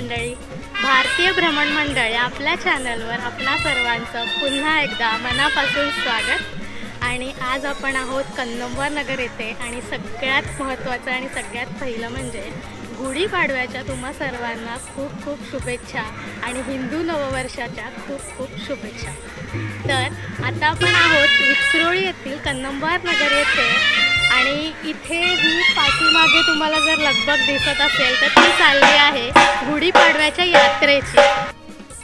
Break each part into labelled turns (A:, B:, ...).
A: मंडळी, भारतीय भ्रमण मंडळ या आपल्या चॅनलवर आपणा सर्वांचं पुन्हा एकदा मनापासून स्वागत। आणि आज आपण आहोत कन्नमवार नगर येथे आणि सगळ्यात महत्त्वाचं आणि सगळ्यात पहिलं म्हणजे गुढीपाडव्याच्या तुम्हा सर्वांना खूप खूप शुभेच्छा आणि हिंदू नववर्षाच्या खूप खूप शुभेच्छा। तर आता आपण आहोत विक्रोळी येथील कन्नमवार नगर येथे आणि इथे ही पाठीमागे तुम्हाला जर लगबग दिसत असेल तर ती चालली आहे गुढीपाडव्याच्या यात्रेची।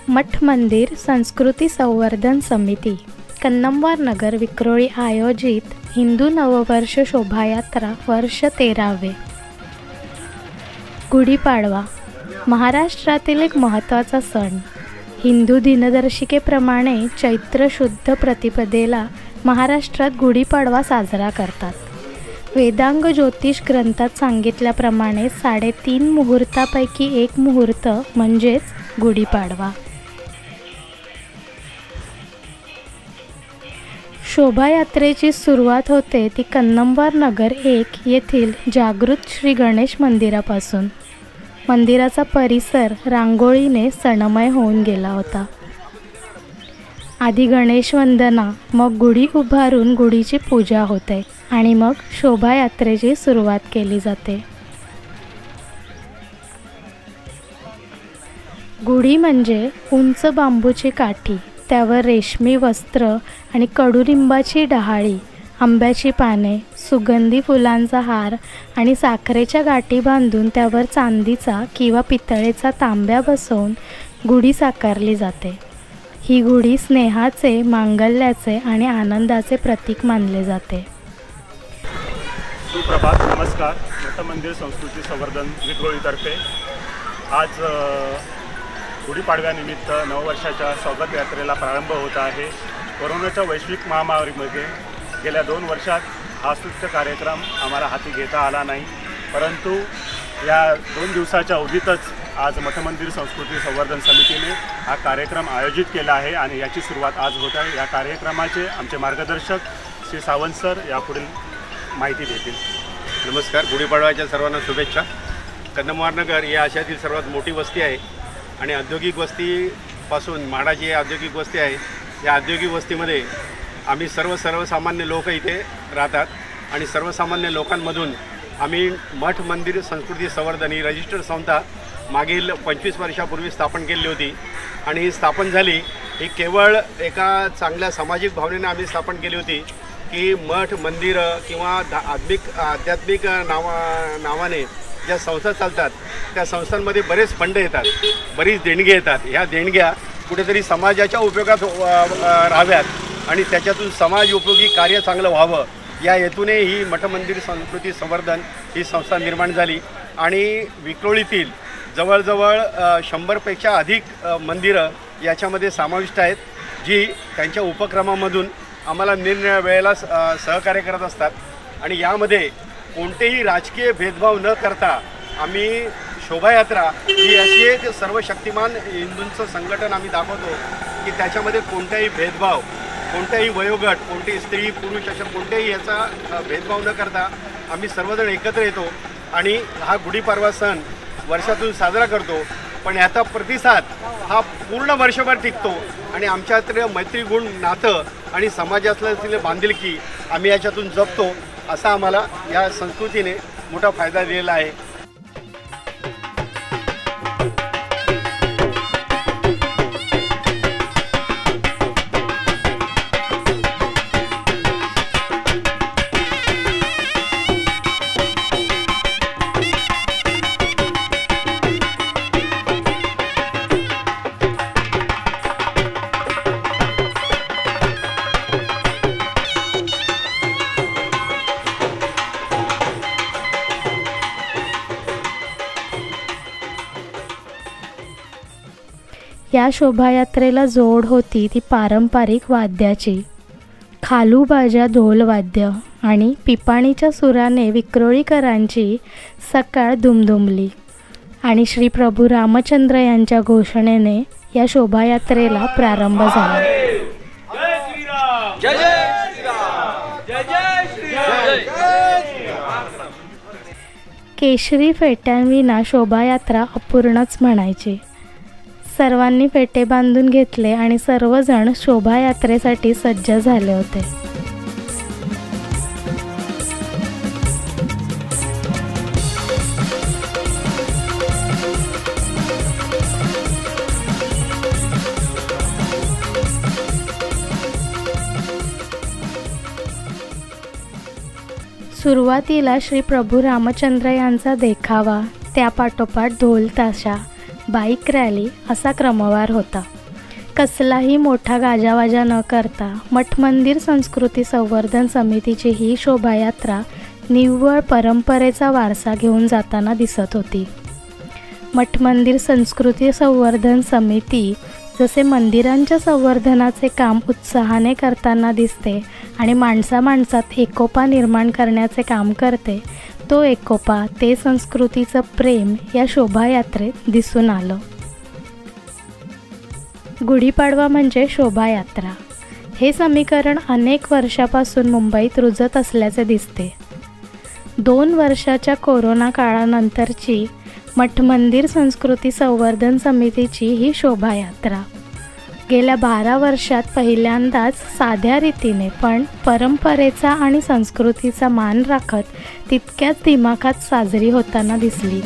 A: मठ मंदिर संस्कृती संवर्धन समिती कन्नमवार नगर विक्रोळी आयोजित हिंदू नववर्ष शोभायात्रा वर्ष 13वे। गुढीपाडवा महाराष्ट्रातील एक महत्त्वाचा सण। हिंदू दिनदर्शिकेप्रमाणे चैत्र शुद्ध प्रतिपदेला महाराष्ट्रात गुढीपाडवा साजरा करतात। वेदांग ज्योतिष ग्रंथात सांगितल्याप्रमाणे 3.5 मुहूर्तापैकी एक मुहूर्त म्हणजेच गुढीपाडवा। शोभायात्रेची सुरुवात होते ती कन्नमवार नगर 1 येथील जागृत श्री गणेश मंदिरापासून। मंदिराचा परिसर रांगोळीने सणमय होऊन गेला होता। आधी गणेश वंदना, मग गुढी उभारून गुढीची पूजा होते आणि मग शोभायात्रेची सुरुवात केली जाते। गुढी म्हणजे उंच बांबूची काठी, त्यावर रेशमी वस्त्र आणि कडुलिंबाची डहाळी, आंब्याची पाने, सुगंधी फुलांचा हार आणि साखरेच्या गाठी बांधून त्यावर चांदीचा किंवा पितळेचा तांब्या बसवून गुढी साकारली जाते। ही गुढी स्नेहाचे, मांगल्याचे आणि आनंदाचे प्रतीक मानले जाते।
B: सुप्रभात, नमस्कार। मठ मंदिर संस्कृती संवर्धन विक्रोळीतर्फे आज गुढीपाडव्यानिमित्त नववर्षाच्या स्वागत यात्रेला प्रारंभ होत आहे। कोरोनाच्या वैश्विक महामारीमध्ये गेल्या 2 वर्षात हा स्तुत्य कार्यक्रम आम्हाला हाती घेता आला नाही, परंतु या 2 दिवसाच्या अवधीतच आज मठ मंदिर संस्कृती संवर्धन समितीने हा कार्यक्रम आयोजित केला आहे आणि याची सुरुवात आज होत आहे। या कार्यक्रमाचे आमचे मार्गदर्शक श्री सावंत सर यापुढील माहिती देतील।
C: नमस्कार, गुढीपाडव्याच्या सर्वांना शुभेच्छा। कन्नमवार नगर ही आशियातील सर्वात मोठी वस्ती आहे आणि औद्योगिक वस्तीपासून म्हाडाची औद्योगिक वस्ती आहे। या औद्योगिक वस्तीमध्ये आम्ही सर्वसामान्य लोक इथे राहतात आणि सर्वसामान्य लोकांमधून आम्ही मठ मंदिर संस्कृती संवर्धन ही रजिस्टर्ड संस्था मागील 25 वर्षापूर्वी स्थापन केली होती आणि ही स्थापन झाली ही केवळ एका चांगल्या सामाजिक भावनेने आम्ही स्थापन केली होती की मठ मंदिरं किंवा आध्यात्मिक नावाने ज्या संस्था चालतात त्या संस्थांमध्ये बरेच फंड येतात, बरीच देणगी येतात। ह्या देणग्या कुठेतरी समाजाच्या उपयोगात राहाव्यात आणि त्याच्यातून समाज उपयोगी कार्य चांगलं व्हावं या हेतूने ही मठ मंदिर संस्कृती संवर्धन ही संस्था निर्माण झाली आणि विक्रोळीतील जवळजवळ 100पेक्षा अधिक मंदिरं याच्यामध्ये समाविष्ट आहेत, जी त्यांच्या उपक्रमामधून आम्हाला निरनिराळ्या वेळेला सहकार्य करत असतात। आणि यामध्ये कोणतेही राजकीय भेदभाव न करता आम्ही शोभायात्रा ही अशी एक सर्वशक्तिमान हिंदूंचं संघटन आम्ही दाखवतो की त्याच्यामध्ये कोणताही भेदभाव, कोणताही वयोगट, कोणतेही स्त्री पुरुष अशा कोणत्याही याचा भेदभाव न करता आम्ही सर्वजण एकत्र येतो आणि हा गुढीपाडवा सण वर्षातून साजरा करतो। पण याचा प्रतिसाद हा पूर्ण वर्षभर टिकतो आणि आमच्यातलं मैत्रीगुण, नातं आणि समाजातलं बांधिलकी आम्ही याच्यातून जपतो, असा आम्हाला या संस्कृतीने मोठा फायदा दिलेला आहे।
A: या शोभायात्रेला जोड होती ती पारंपरिक वाद्याची। खालूबाजा ढोलवाद्य आणि पिपाणीच्या सुराने विक्रोळीकरांची सकाळ दुमदुमली आणि श्री प्रभू रामचंद्र यांच्या घोषणेने या शोभायात्रेला प्रारंभ झाला।
D: जय श्रीराम, जय जय श्रीराम, जय जय श्रीराम।
A: केशरी फेट्यांविना शोभायात्रा अपूर्णच म्हणायची. सर्वांनी फेटे बांधून घेतले आणि सर्वजण शोभायात्रेसाठी सज्ज झाले होते. सुरुवातीला श्री प्रभू रामचंद्र यांचा देखावा, त्यापाठोपाठ ढोल ताशा, बाईक रॅली असा क्रमवार होता. कसलाही मोठा गाजावाजा न करता मठ मंदिर संस्कृती संवर्धन समितीची ही शोभायात्रा निव्वळ परंपरेचा वारसा घेऊन जाताना दिसत होती. मठ मंदिर संस्कृती संवर्धन समिती जसे मंदिरांच्या संवर्धनाचे काम उत्साहाने करताना दिसते आणि माणसात एकोपा निर्माण करण्याचे काम करते, तो एकोपा, ते संस्कृतीचं प्रेम या शोभायात्रेत दिसून आलं. गुढीपाडवा म्हणजे शोभायात्रा हे समीकरण अनेक वर्षापासून मुंबईत रुजत असल्याचे दिसते. 2 वर्षाच्या कोरोना काळानंतरची मठ मंदिर संस्कृती संवर्धन समितीची ही शोभायात्रा गेल्या 12 वर्षात पहिल्यांदाच साध्या रीतीने पण परंपरेचा आणि संस्कृतीचा मान राखत तितक्याच दिमाखात साजरी होताना दिसली.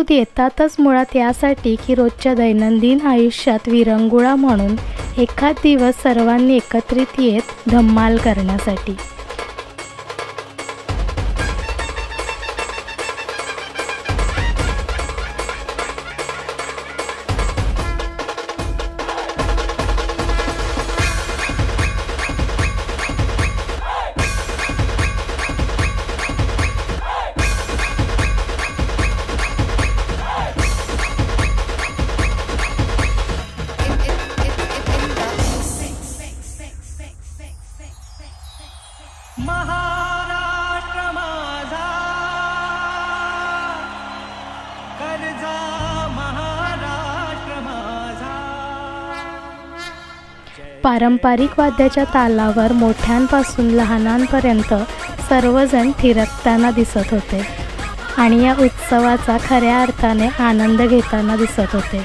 A: दूध येतातच मुळात यासाठी की रोजच्या दैनंदिन आयुष्यात विरंगुळा म्हणून एखाद दिवस सर्वांनी एकत्रित येत धम्माल करण्यासाठी. पारंपरिक वाद्याच्या तालावर मोठ्यांपासून लहानांपर्यंत सर्वजण थिरकताना दिसत होते आणि या उत्सवाचा खऱ्या अर्थाने आनंद घेताना दिसत होते.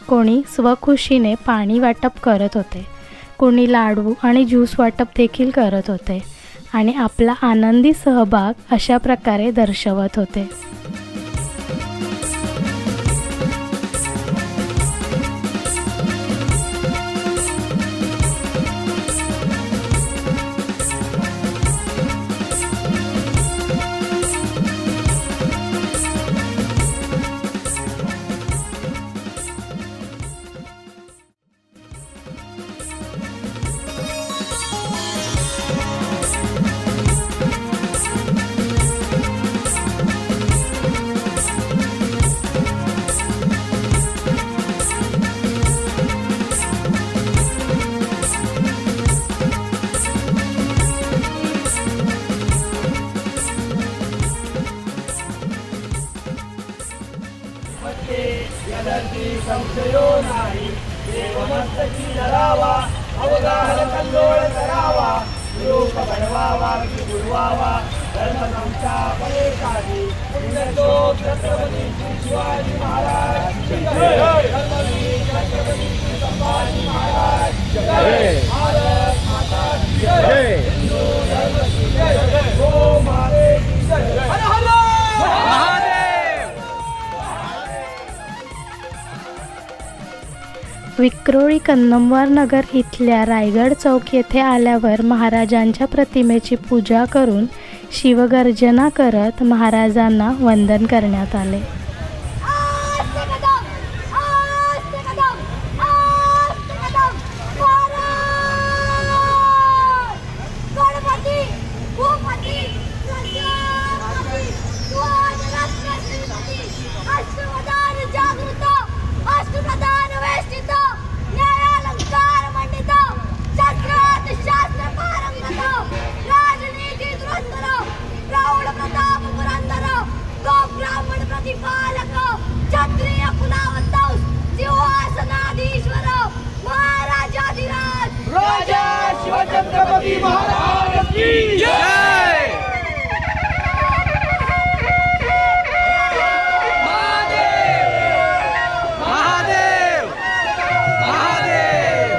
A: कोणी स्वखुशीने पाणी वाटप करत होते, कोणी लाडू आणि ज्यूस वाटप देखील करत होते आणि आपला आनंदी सहभाग अशा प्रकारे दर्शवत होते.
D: संशयो नाही देवमस्तकी धरावा अवगाहन कल्लोळ करावा लोक बनवावा की गुरवावा धर्म संस्थापनेसाठी पुण्यतो छत्रपती शिवाजी महाराज जय धर्मवीर छत्रपती संभाजी महाराज जय भारत माता की जय हिंदू धर्म की जय गो माते की जय हर हर महादेव.
A: विक्रोळी कन्नमवार नगर इथल्या रायगड चौक येथे आल्यावर महाराजांच्या प्रतिमेची पूजा करून शिवगर्जना करत महाराजांना वंदन करण्यात आले.
D: छत्रपती महाराज की जय. महादेव महादेव महादेव.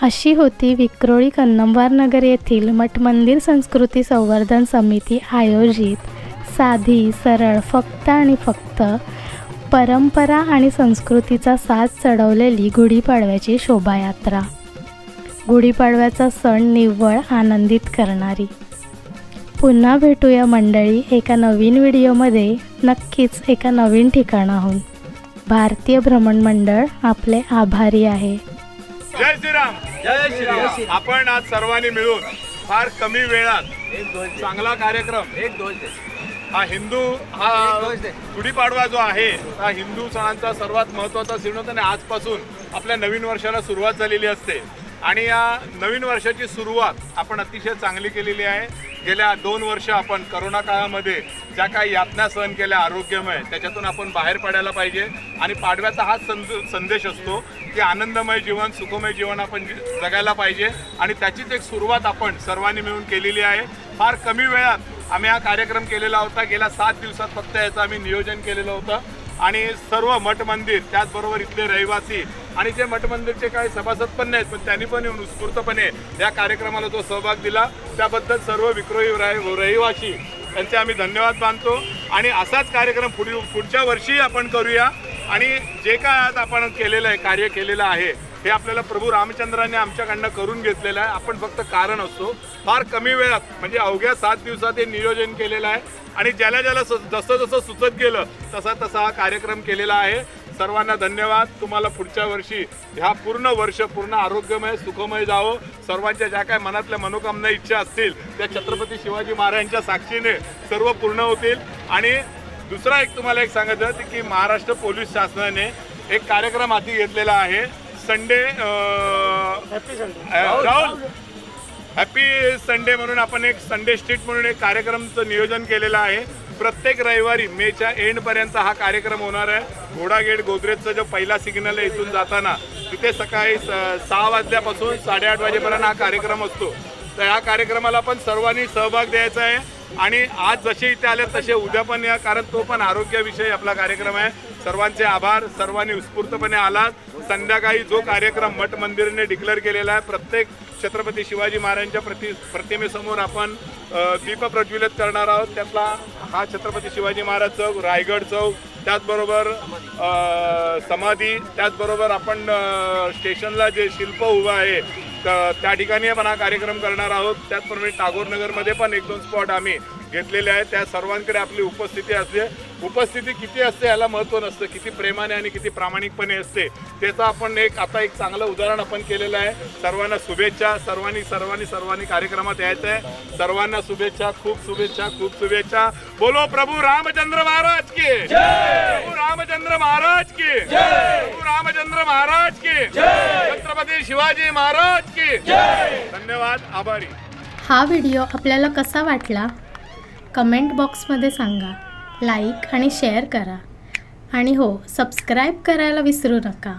A: अशी होती विक्रोळी कन्नमवार नगर येथील मठ मंदिर संस्कृती संवर्धन समिती आयोजित साधी सरळ फक्त आणि फक्त परंपरा आणि संस्कृतीचा साज चढवलेली गुढीपाडव्याची शोभायात्रा. गुढीपाडव्याचा सण निव्वळ आनंदित करणारी. पुन्हा भेटूया मंडळी एका नवीन व्हिडिओमध्ये, नक्कीच एका नवीन ठिकाणाहून. भारतीय भ्रमण मंडळ आपले आभारी आहे.
C: जय श्रीराम.
D: जय श्रीराम.
C: आपण आज सर्वांनी मिळून फार कमी वेळात चांगला कार्यक्रम हा गुढीपाडवा जो आहे हा हिंदू सणांचा सर्वात महत्त्वाचा सण होता आणि आजपासून आपल्या नवीन वर्षाला सुरुवात झालेली असते आणि या नवीन वर्षाची सुरुवात आपण अतिशय चांगली केलेली आहे. गेल्या 2 वर्ष आपण करोना काळामध्ये ज्या काही यातना सहन केल्या आरोग्यमय, त्याच्यातून आपण बाहेर पडायला पाहिजे आणि पाडव्याचा हाच संदेश असतो की आनंदमय जीवन, सुखमय जीवन आपण जगायला पाहिजे आणि त्याचीच एक सुरुवात आपण सर्वांनी मिळून केलेली आहे. फार कमी वेळात आम्ही हा कार्यक्रम केलेला होता. गेल्या 7 दिवसात फक्त याचं आम्ही नियोजन केलेलं होतं आणि सर्व मठ मंदिर, त्याचबरोबर इथले रहिवासी आणि जे मठ मंदिरचे काही सभासद पण नाहीत पण त्यांनी पण येऊन उत्स्फूर्तपणे या कार्यक्रमाला जो सहभाग दिला त्याबद्दल सर्व विक्रोळी रहिवासी यांचे आम्ही धन्यवाद मानतो आणि असाच कार्यक्रम पुढच्या वर्षी आपण करूया. आणि जे काय आज आपण केलेलं आहे, कार्य केलेलं आहे, हे आपल्याला प्रभू रामचंद्राने आमच्याकडनं करून घेतलेलं आहे. आपण फक्त कारण असतो. फार कमी वेळात म्हणजे अवघ्या 7 दिवसात हे नियोजन केलेलं आहे आणि ज्याला जसं जसं सुचत गेलं तसा हा कार्यक्रम केलेला आहे. सर्वांना धन्यवाद. तुम्हाला पुढच्या वर्षी ह्या पूर्ण वर्ष पूर्ण आरोग्यमय, सुखमय जावं. सर्वांच्या ज्या काय मनातल्या मनोकामना, इच्छा असतील त्या छत्रपती शिवाजी महाराजांच्या साक्षीने सर्व पूर्ण होतील. आणि दुसरा एक तुम्हाला एक सांगायचं की महाराष्ट्र पोलीस शासनाने एक कार्यक्रम हाती घेतलेला आहे. संडे राहुल हॅपी संडे म्हणून आपण एक संडे स्ट्रीट म्हणून एक कार्यक्रमचं नियोजन केलेलं आहे. प्रत्येक रविवारी मेच्या एंडपर्यंत हा कार्यक्रम होणार आहे. घोडागेट गोदरेजचा जो पहिला सिग्नल आहे इथून जाताना तिथे सकाळी 6 वाजल्यापासून 8:30 वाजेपर्यंत हा कार्यक्रम असतो. तर या कार्यक्रमाला पण सर्वांनी सहभाग द्यायचा आहे आणि आज जसे इथे आले तसे उद्या पण या, कारण तो पण आरोग्याविषयी आपला कार्यक्रम आहे. सर्वांचे आभार. सर्वांनी उत्स्फूर्तपणे आलात. संध्याकाळी जो कार्यक्रम मठ मंदिराने डिक्लेअर केलेला आहे, प्रत्येक छत्रपती शिवाजी महाराजांच्या प्रतिमेसमोर आपण दीप प्रज्वलित करणार आहोत. त्यातला हा छत्रपती शिवाजी महाराज चौक, रायगड चौक, त्याचबरोबर समाधी, त्याचबरोबर आपण स्टेशनला जे शिल्प उभं आहे त्या ठिकाणी पण हा कार्यक्रम करणार आहोत. त्याचप्रमाणे टागोरनगरमध्ये पण 1-2 स्पॉट आम्ही घेतलेले आहेत. त्या सर्वांकडे आपली उपस्थिती असते. उपस्थिती किती असते याला महत्त्व नसतं, किती प्रेमाने आणि किती प्रामाणिकपणे असते त्याचं आपण आता एक चांगलं उदाहरण आपण केलेलं आहे. सर्वांना शुभेच्छा. सर्वांनी कार्यक्रमात यायचं आहे. सर्वांना शुभेच्छा, खूप शुभेच्छा. बोलो प्रभू रामचंद्र महाराज की जय. प्रभू रामचंद्र महाराज की जय. प्रभू रामचंद्र महाराज की जय. छत्रपती शिवाजी महाराज की जय. धन्यवाद. आभारी.
A: हा व्हिडिओ आपल्याला कसा वाटला कमेंट बॉक्समध्ये सांगा. लाईक आणि शेअर करा आणि हो, सबस्क्राईब करायला विसरू नका.